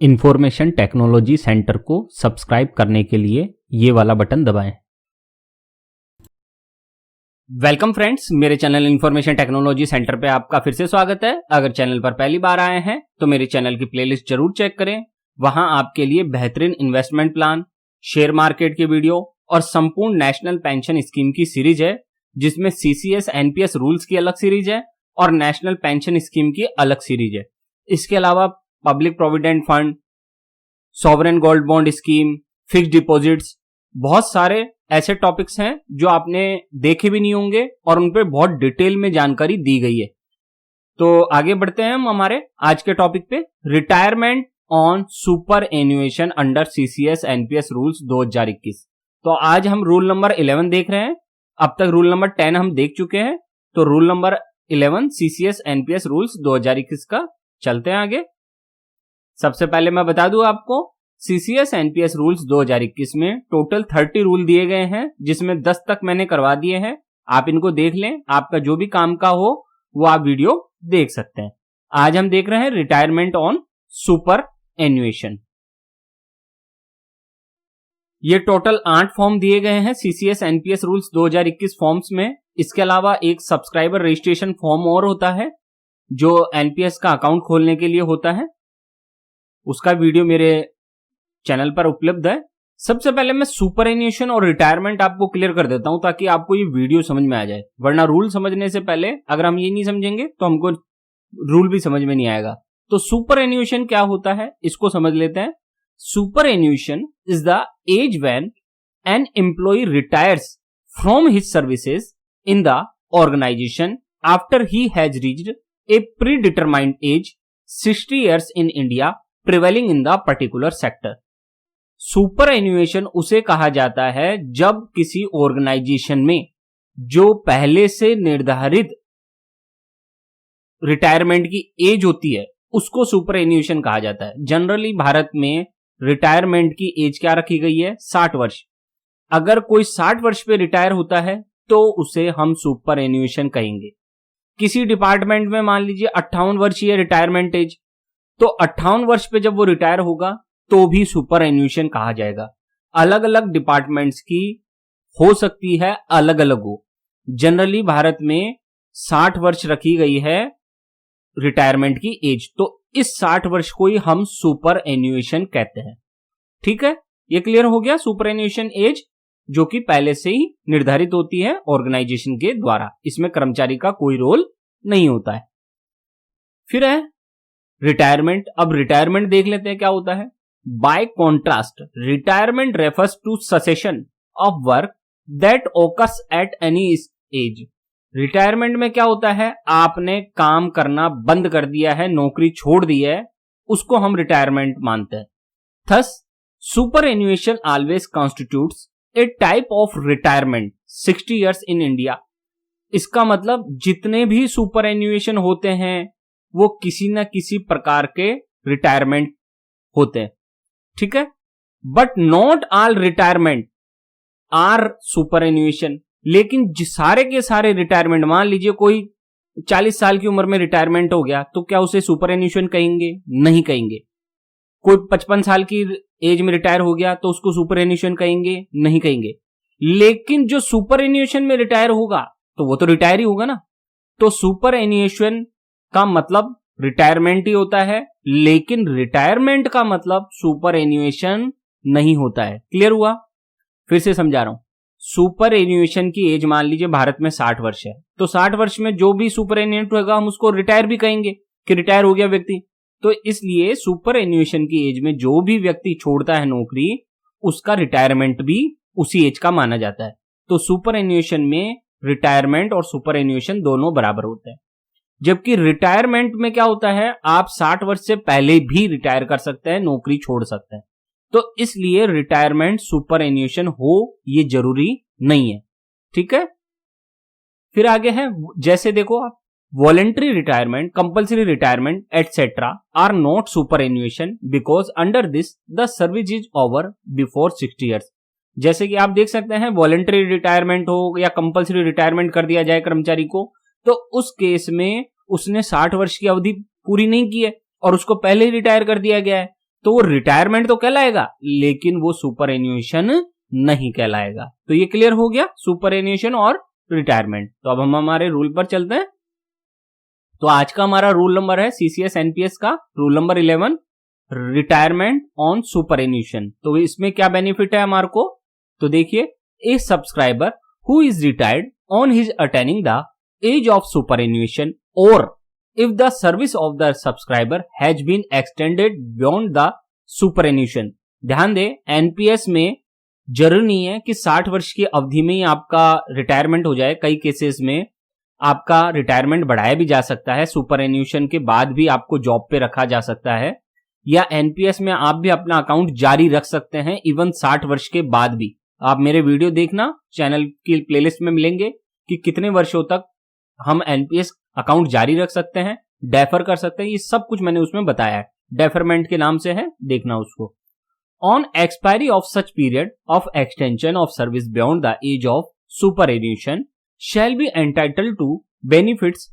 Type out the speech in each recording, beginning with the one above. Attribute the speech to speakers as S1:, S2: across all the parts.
S1: Information technology centre को subscribe करने के लिए ये वाला बटन दबाएं। वेलकम फ्रेंड्स, मेरे चैनल इंफॉर्मेशन टेक्नोलॉजी सेंटर पे आपका फिर से स्वागत है। अगर चैनल पर पहली बार आए हैं तो मेरे चैनल की प्लेलिस्ट जरूर चेक करें। वहां आपके लिए बेहतरीन इन्वेस्टमेंट प्लान, शेयर मार्केट की वीडियो और संपूर्ण नेशनल पेंशन स्कीम की सीरीज है, जिसमें सीसीएस एनपीएस रूल्स की अलग सीरीज है और नेशनल पेंशन स्कीम की अलग सीरीज है। इसके अलावा public provident fund, sovereign gold bond scheme, fixed deposits, बहुत सारे ऐसे टॉपिक्स हैं जो आपने देखे भी नहीं होंगे और उन पे बहुत डिटेल में जानकारी दी गई है। तो आगे बढ़ते हैं हम हमारे आज के टॉपिक पे, retirement on superannuation under CCS NPS rules 2021। तो आज हम रूल नंबर 11 देख रहे हैं। अब तक रूल नंबर 10 हम देख चुके हैं, तो rule number 11 CCS NPS rules 2021 का चलते हैं आगे। सबसे पहले मैं बता दूं आपको, सीसीएस एनपीएस रूल्स 2021 में टोटल 30 रूल दिए गए हैं, जिसमें 10 तक मैंने करवा दिए हैं। आप इनको देख लें, आपका जो भी काम का हो वो आप वीडियो देख सकते हैं। आज हम देख रहे हैं रिटायरमेंट ऑन सुपर एन्युएशन। ये टोटल 8 फॉर्म दिए गए हैं सीसीएस एनपीएस रूल्स 2021 फॉर्म्स में। इसके अलावा एक सब्सक्राइबर रजिस्ट्रेशन फॉर्म और होता है जो एनपीएस का अकाउंट खोलने के लिए होता है। उसका वीडियो मेरे चैनल पर उपलब्ध है। सबसे पहले मैं सुपर एन्युएशन और रिटायरमेंट आपको क्लियर कर देता हूं ताकि आपको ये वीडियो समझ में आ जाए, वरना रूल समझने से पहले अगर हम ये नहीं समझेंगे तो हमको रूल भी समझ में नहीं आएगा। तो सुपर एन्युएशन क्या होता है इसको समझ लेते हैं। Superannuation is the age when an employee retires from his services in the organisation after he has reached a predetermined age 60 years in India prevailing in the particular sector. Superannuation उसे कहा जाता है जब किसी organisation में जो पहले से निर्धारित रिटायरमेंट की एज होती है उसको सुपर एन्युएशन कहा जाता है। जनरली भारत में रिटायरमेंट की एज क्या रखी गई है? 60 वर्ष। अगर कोई 60 वर्ष पे रिटायर होता है तो उसे हम सुपर एन्युएशन कहेंगे। किसी डिपार्टमेंट में मान लीजिए 58 वर्ष ही है रिटायरमेंट एज, तो 58 वर्ष पे जब वो रिटायर होगा तो भी सुपर एन्युएशन कहा जाएगा। अलग अलग डिपार्टमेंट्स की हो सकती है, अलग अलग हो। जनरली भारत में 60 वर्ष रखी गई है रिटायरमेंट की एज, तो इस 60 वर्ष को ही हम सुपर एन्युएशन कहते हैं। ठीक है, ये क्लियर हो गया। सुपर एन्युएशन एज जो कि पहले से ही निर्धारित होती है ऑर्गेनाइजेशन के द्वारा, इसमें कर्मचारी का कोई रोल नहीं होता है। फिर है रिटायरमेंट। अब रिटायरमेंट देख लेते हैं क्या होता है। By contrast, retirement refers to cessation of work that occurs at any age. Retirement में क्या होता है, आपने काम करना बंद कर दिया है, नौकरी छोड़ दी है, उसको हम रिटायरमेंट मानते हैं। Thus superannuation always constitutes a type of retirement 60 years in India. इसका मतलब जितने भी सुपर एन्युएशन होते हैं वो किसी न किसी प्रकार के रिटायरमेंट होते हैं। ठीक है, but not all retirement are superannuation. लेकिन सारे के सारे रिटायरमेंट, मान लीजिए कोई 40 साल की उम्र में रिटायरमेंट हो गया तो क्या उसे सुपर एन्युएशन कहेंगे? नहीं कहेंगे। कोई 55 साल की एज में रिटायर हो गया तो उसको सुपर एन्युएशन कहेंगे? नहीं कहेंगे। लेकिन जो सुपर एन्युएशन में रिटायर होगा तो वो तो रिटायर ही होगा ना। तो सुपर एन्युएशन का मतलब रिटायरमेंट ही होता है, लेकिन रिटायरमेंट का मतलब सुपर एन्युएशन नहीं होता है। क्लियर हुआ? फिर से समझा रहा हूं। सुपर एन्युएशन की एज मान लीजिए भारत में 60 वर्ष है, तो 60 वर्ष में जो भी सुपर एन्युएट होगा हम उसको रिटायर भी कहेंगे कि रिटायर हो गया व्यक्ति। तो इसलिए सुपर एन्युएशन की एज में जो भी व्यक्ति छोड़ता है नौकरी, उसका रिटायरमेंट भी उसी एज का माना जाता है। तो सुपर एन्युएशन में रिटायरमेंट और सुपर एन्युएशन दोनों बराबर होते हैं। जबकि रिटायरमेंट में क्या होता है, आप 60 वर्ष से पहले भी रिटायर कर सकते हैं, नौकरी छोड़ सकते हैं। तो इसलिए रिटायरमेंट सुपर एन्युएशन हो ये जरूरी नहीं है। ठीक है, फिर आगे है, जैसे देखो आप, voluntary retirement, compulsory retirement etcetera are not superannuation because under this the service is over before 60 years। जैसे कि आप देख सकते हैं, वॉलेंट्री रिटायरमेंट हो या कंपल्सरी रिटायरमेंट कर दिया जाए कर्मचारी को, तो उस केस में उसने 60 वर्ष की अवधि पूरी नहीं की है और उसको पहले ही रिटायर कर दिया गया है, तो वो रिटायरमेंट तो कहलाएगा, लेकिन वो सुपर एन्यूएशन नहीं कहलाएगा। तो ये क्लियर हो गया सुपर एन्यूएशन और रिटायरमेंट। तो अब हम हमारे रूल पर चलते हैं। तो आज का हमारा रूल नंबर है सीसीएस एनपीएस का rule number 11, retirement on superannuation. तो इसमें क्या बेनिफिट है हमारे को, तो देखिए, a subscriber who is retired on his attaining the age of superannuation और if the service of the subscriber has been extended beyond the superannuation। ध्यान दें, एनपीएस में जरूरी नहीं है कि 60 वर्ष की अवधि में ही आपका रिटायरमेंट हो जाए। कई केसेस में आपका रिटायरमेंट बढ़ाया भी जा सकता है, सुपर एन्यूएशन के बाद भी आपको जॉब पे रखा जा सकता है, या एनपीएस में आप भी अपना अकाउंट जारी रख सकते हैं इवन 60 वर्ष के बाद भी। आप मेरे वीडियो देखना, चैनल की प्लेलिस्ट में मिलेंगे कि कितने वर्षों तक हम एनपीएस अकाउंट जारी रख सकते हैं, डेफर कर सकते हैं, ये सब कुछ मैंने उसमें बताया है। डेफरमेंट के नाम से है, देखना उसको। On expiry of such period of extension of service beyond the age of superannuation shall be entitled to benefits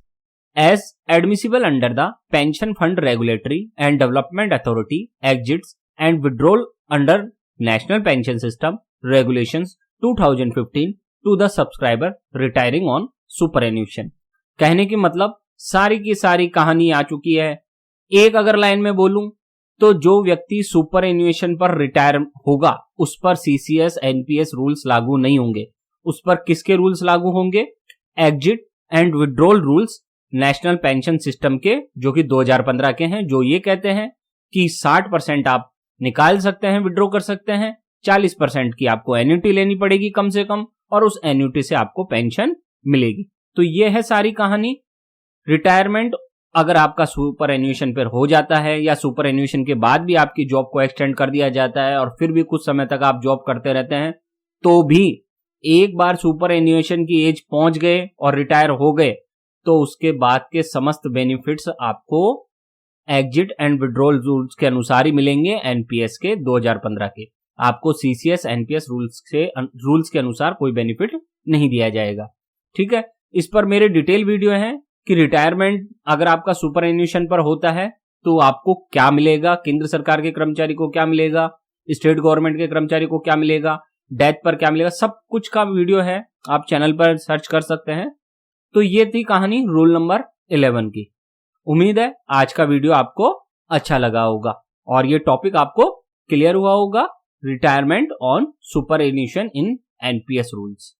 S1: as admissible under the Pension Fund Regulatory and Development Authority Exits and Withdrawal under National Pension System Regulations 2015 to the subscriber retiring on superannuation. कहने की मतलब सारी की सारी कहानी आ चुकी है। एक अगर लाइन में बोलूं तो जो व्यक्ति सुपर एन्यूएशन पर रिटायर होगा उस पर सीसीएस एनपीएस रूल्स लागू नहीं होंगे। उस पर किसके रूल्स लागू होंगे, exit and withdrawal rules national Pension system के, जो कि 2015 के हैं, जो ये कहते हैं कि 60% आप निकाल सकते हैं, विड्रॉ कर सकते हैं, 40% की आपको एन्युटी लेनी पड़ेगी कम से कम, और उस एन्युटी से आपको पेंशन मिलेगी। तो ये है सारी कहानी। रिटायरमेंट अगर आपका सुपर एन्यूएशन पर हो जाता है या सुपर एन्यूएशन के बाद भी आपकी जॉब को एक्सटेंड कर दिया जाता है और फिर भी कुछ समय तक आप जॉब करते रहते हैं, तो भी एक बार सुपर एन्यूएशन की एज पहुंच गए और रिटायर हो गए तो उसके बाद के समस्त बेनिफिट्स आपको एग्जिट एंड विड्रॉल रूल्स के अनुसार ही मिलेंगे, एनपीएस के 2015 के। आपको सीसीएस एनपीएस रूल्स के अनुसार कोई बेनिफिट नहीं दिया जाएगा। ठीक है, इस पर मेरे डिटेल वीडियो हैं कि रिटायरमेंट अगर आपका सुपर एन्यूएशन पर होता है तो आपको क्या मिलेगा, केंद्र सरकार के कर्मचारी को क्या मिलेगा, स्टेट गवर्नमेंट के कर्मचारी को क्या मिलेगा, डेथ पर क्या मिलेगा, सब कुछ का वीडियो है, आप चैनल पर सर्च कर सकते हैं। तो ये थी कहानी रूल नंबर 11 की। उम्मीद है आज का वीडियो आपको अच्छा लगा होगा और ये टॉपिक आपको क्लियर हुआ होगा, retirement on superannuation in NPS rules.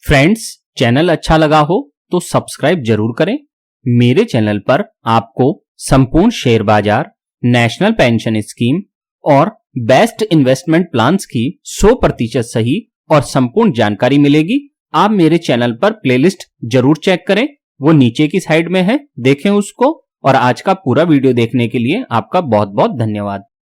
S1: Friends, channel अच्छा लगा हो तो सब्सक्राइब जरूर करें। मेरे चैनल पर आपको संपूर्ण शेयर बाजार, नेशनल पेंशन स्कीम और बेस्ट इन्वेस्टमेंट प्लान्स की 100% सही और संपूर्ण जानकारी मिलेगी। आप मेरे चैनल पर प्लेलिस्ट जरूर चेक करें, वो नीचे की साइड में है, देखें उसको। और आज का पूरा वीडियो देखने के लिए आपका बहुत बहुत धन्यवाद।